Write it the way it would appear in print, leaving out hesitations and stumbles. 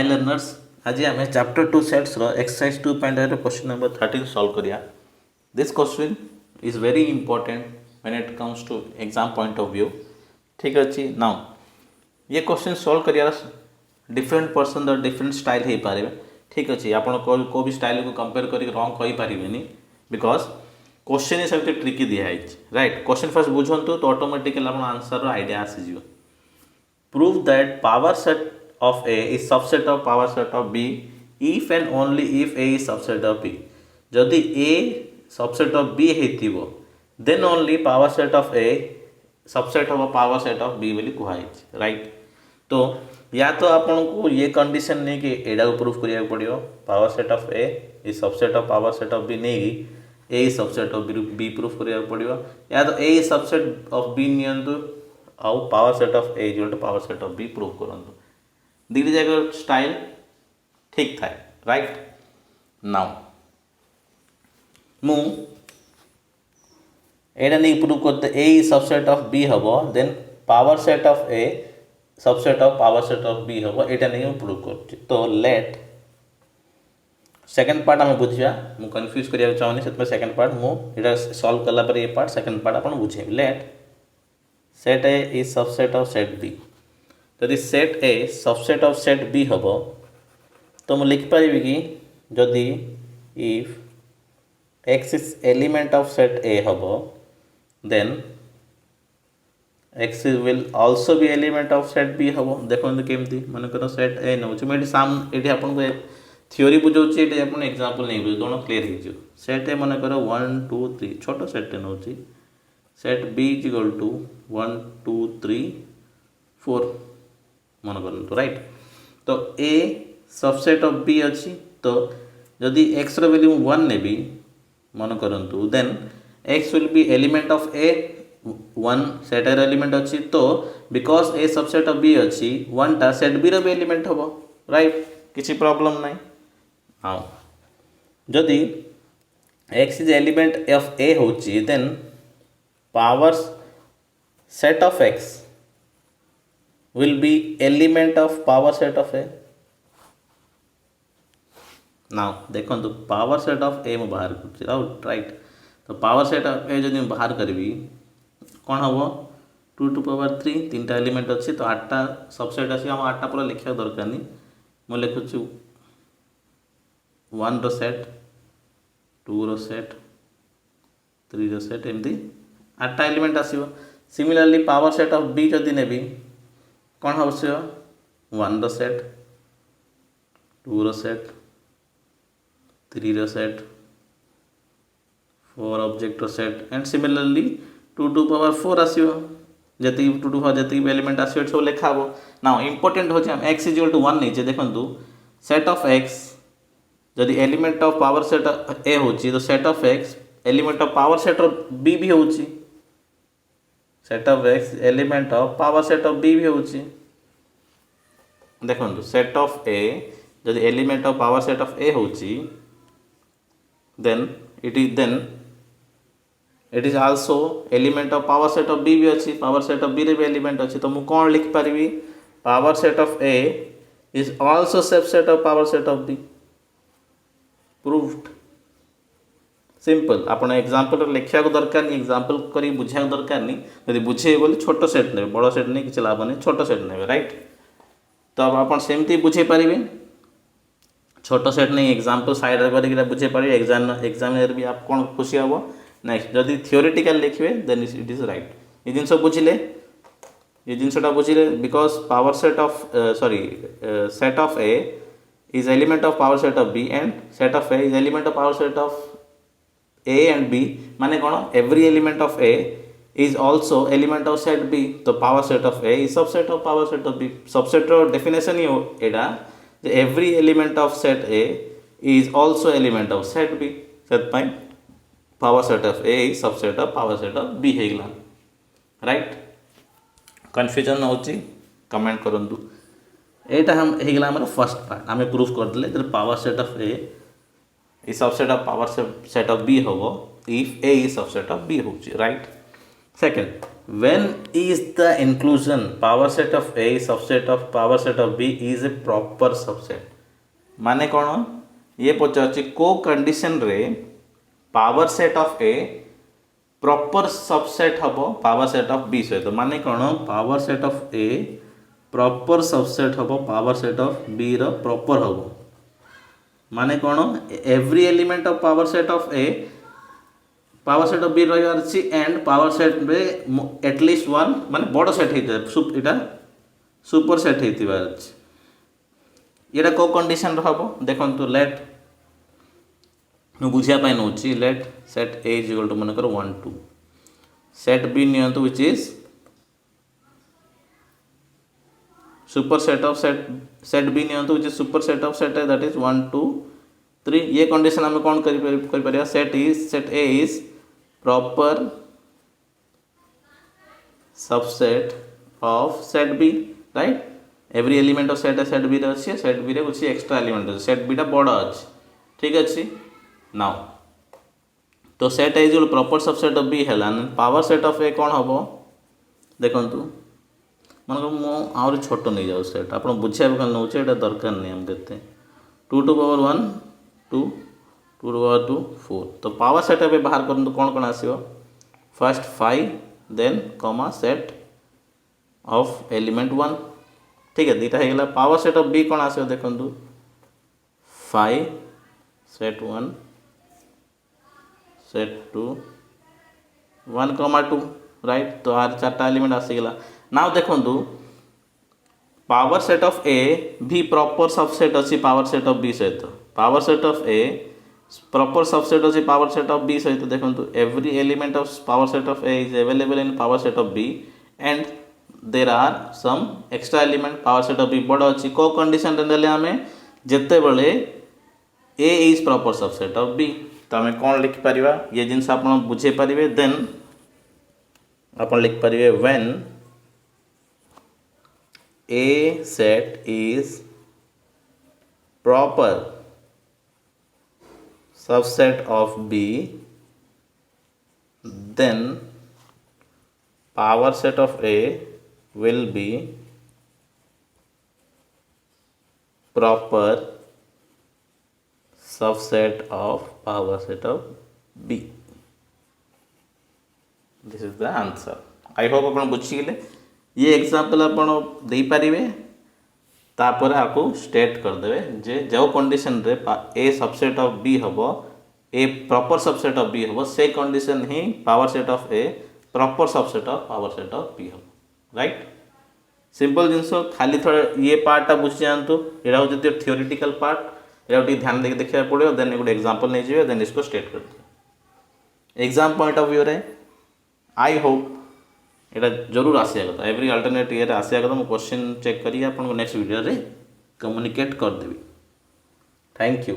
High learners आज आम chapter 2 sets exercise 2.0 question number 13 solve करिया। This question is very important when it comes to exam point of view. ठीक अच्छे now ये question solve करिया different person the different style हो पारे। ठीक अच्छे आप को भी स्टाइल को कंपेयर कर रंग कही पारे बिकॉज क्वेश्चन ही सेमती ट्रिकी दिखाई राइट। क्वेश्चन फर्स्ट बुझंतु तो ऑटोमेटिकली आप आंसर आइडिया आसीज। Prove that power set of A is subset of power set of B if and only if A is subset of B। जदि A subset of B हेतिबो then only power set of A subset of power set of B बोली कुहाई right. तो या तो आपन को ये condition नहीं कि एडा को प्रूफ करिया पड़ियो power set of A is subset of power set of B नहीं A is subset of B proof करिया पड़ियो या तो A is subset of B नियंतु आउ power set of A equal to power set of B proof करंतु। दीदी जगह स्टाइल ठीक था राइट। नाउ मु एटा नहीं प्रूव करते ए सबसेट ऑफ बी हबो then power set of A subset of power set of B हबो एटा नहीं मु प्रूव करछि। तो लेट सेकंड पार्ट हम बुझिया मु कंफ्यूज करिया चाहनी सेत सेकंड पार्ट मु एटा सॉल्व करला पर ये पार्ट सेकंड पार्ट अपन बुझे। Let set A is subset of set B यदि set A subset of set B हम तो मुझे लिखिपारि कि जदि if X is element of set A हम then X will also be element of set B हम। देखो केमती मनकर सेट ए नौ मुझे साम ये आपको थ्योरी बुझाऊँ ये आप एग्जांपल नहीं बुझे दोनों क्लीयर हो। सेट ए मनकर 1 2 3 छोट सेट नौ set B is equal to 1 2 3 4 मन करूँ राइट। तो ए सबसेट ऑफ बी अच्छी तो जदि एक्स वैल्यू 1 नेबी मन करूँ then X will be element of A 1 set एर एलिमेंट अच्छी तो because A subset of B अच्छी 1 टा सेट बी रो एलिमेंट हम राइट किसी प्रॉब्लम नहीं। हाँ जदि X is element of A होची then power set of X will be element of power set of A। now देखो तो पावर सेट ऑफ ए बाहर कर राइट। तो पावर सेट ऑफ ए जब बाहर करी कौन हम 2 to power 3 3 टा एलिमेंट अच्छी तो 8टा सबसेट अच्छी हम 8टा पूरा लिखा दरकार नहीं मुझे लिखुची 1 रो सेट 2 रो सेट 3 रो सेट एमती 8टा एलिमेंट आसो। Similarly power set of B जदि नेबी कौन हम 1 रो सेट 2 रो सेट 3 रो सेट 4 ऑब्जेक्ट रो set and similarly 2 to power 4 आसो जी 2 to power जी एलिमेंट आसो सब लिखा हम। ना इंपोर्टेंट हो एक्स इज इक्वल टू 1 नहीं देखो सेट ऑफ एक्स जदि element of power set A हो तो set of X element of power set of B भी हो set of X element of power set of B भी हो देखो सेट ऑफ ए जदि element of power set of A हो then it is also element of power set of B भी अच्छी power set of B रे भी element अच्छी। तो मुझे कौन लिख पारि power set of A is also subset of power set of be proved. Simple आप एग्जांपल लिखा दरकार नहीं एग्जांपल कर बुझा दरकार नहीं यदि बुझे बोले छोट सेट ने बड़ सेट नहीं किसी लाभ नहीं छोट सेट ने राइट। तो अब आप सेमती बुझे पारे छोट सेट नहीं एग्जांपल साइड कर बुझे पारे एग्जाम भी आप कौन खुशी हम। नेक्स्ट जदि थियोरेटिकल लिखे देन इट इज राइट ये जिन बुझिले ये जिनटा बुझिले because power set of sorry set of A is element of power set of B and set of A is element of power set of A and B माने कौन every element of A is also element of set B। तो power set of A is subset of power set of B। Subset रो definition ही एडा every element of set A is also element of set B set पाई power set of A is subset of power set of B हेगला right. Confusion होची comment करंतु एटा हम हेगला हमर फर्स्ट पार्ट हमें प्रूफ कर देले power set of A is subset of power set of B हम if A is subset of B हो right. Second when is the inclusion power set of A subset of power set of B is a proper subset माने कौन ये पचार को condition रे power set of A proper subset हम power set of B सहित माने कौन power set of A proper subset हम पावर सेट ऑफ बी रो प्रॉपर हम माने कौन every element of power set of A power set of B रही एंड पावर सेट रे एटलिस्ट वन माने बड़ सेट होता सुपर सेट होता ये को कंडीशन हम देखो लेट मु बुझापी now let set A is equal to मन कर 1 2 सेट बी नियंतु which is super set of set B नियंतु which is super set of set that is 1 2 3 ये कंडीशन आम कौन कर set A is proper subset of set B right every element of set B अच्छे set B रे कुछ extra element अच्छे set B टा बड़ अच्छे ठीक अच्छे नाउ तो सेट ए जो प्रॉपर सबसेट ऑफ बी है पावर सेट ऑफ ए कौन हम देखु मन को मुझे छोट नहीं जाऊ सेट आप बुझे नौ दरकार नहीं हम के 2 टू पावर 1 2 2 टू पावर 2 4 तो पावर सेट ऑफ ए बाहर कर कौन कौन आसो फर्स्ट 5 देन कमा सेट ऑफ एलिमेंट 1 ठीक है दीटा होगा पावर सेट ऑफ बी कौन आसो देखु 5 सेट 1 सेट 2 1 कमा 2 राइट तो आर 4टा एलिमेंट आसीगला नाउ देखु पावर सेट ऑफ ए भी प्रॉपर सबसेट अच्छी पावर सेट ऑफ बी सहित power set of A proper subset अच्छी पावर सेट ऑफ बी सहित देखो every element of power set of A is available in power set of B and there are some extra element power set of B बड़ अच्छी को condition रे आम जिते बड़े A is proper subset of B तो आम कौन लिखिपर ये जिनस आप बुझे पारे देन आप लिखिपर when A set is proper subset of B, then power set of A will be proper subset of power set of B. This is the answer. I hope आप बुझीगले ये एग्जाम्पल आप दे पारे तापर आपको स्टेट करदे जे जो condition रे ए subset of B हम A proper subset of B हम से कंडीशन ही power set of A proper subset of power set of B हम राइट सिंपल जिनस खाली थोड़ा ये पार्टा बुझी जातु यहाँ हूँ थियोरिटिकल पार्ट यहाँ ध्यान देके देखा पड़ो देन गोटे एग्जाम्पल नहीं जाए देन इसको स्टेट कर दिए एग्जाम पॉइंट ऑफ व्यू रे आई होप यहाँ जरूर आसिया कथा एवरी अल्टरनेट ये आसिया कथा मुझे क्वेश्चन चेक करी आपको नेक्स्ट वीडियो रे कम्युनिकेट करदेवी थैंक यू।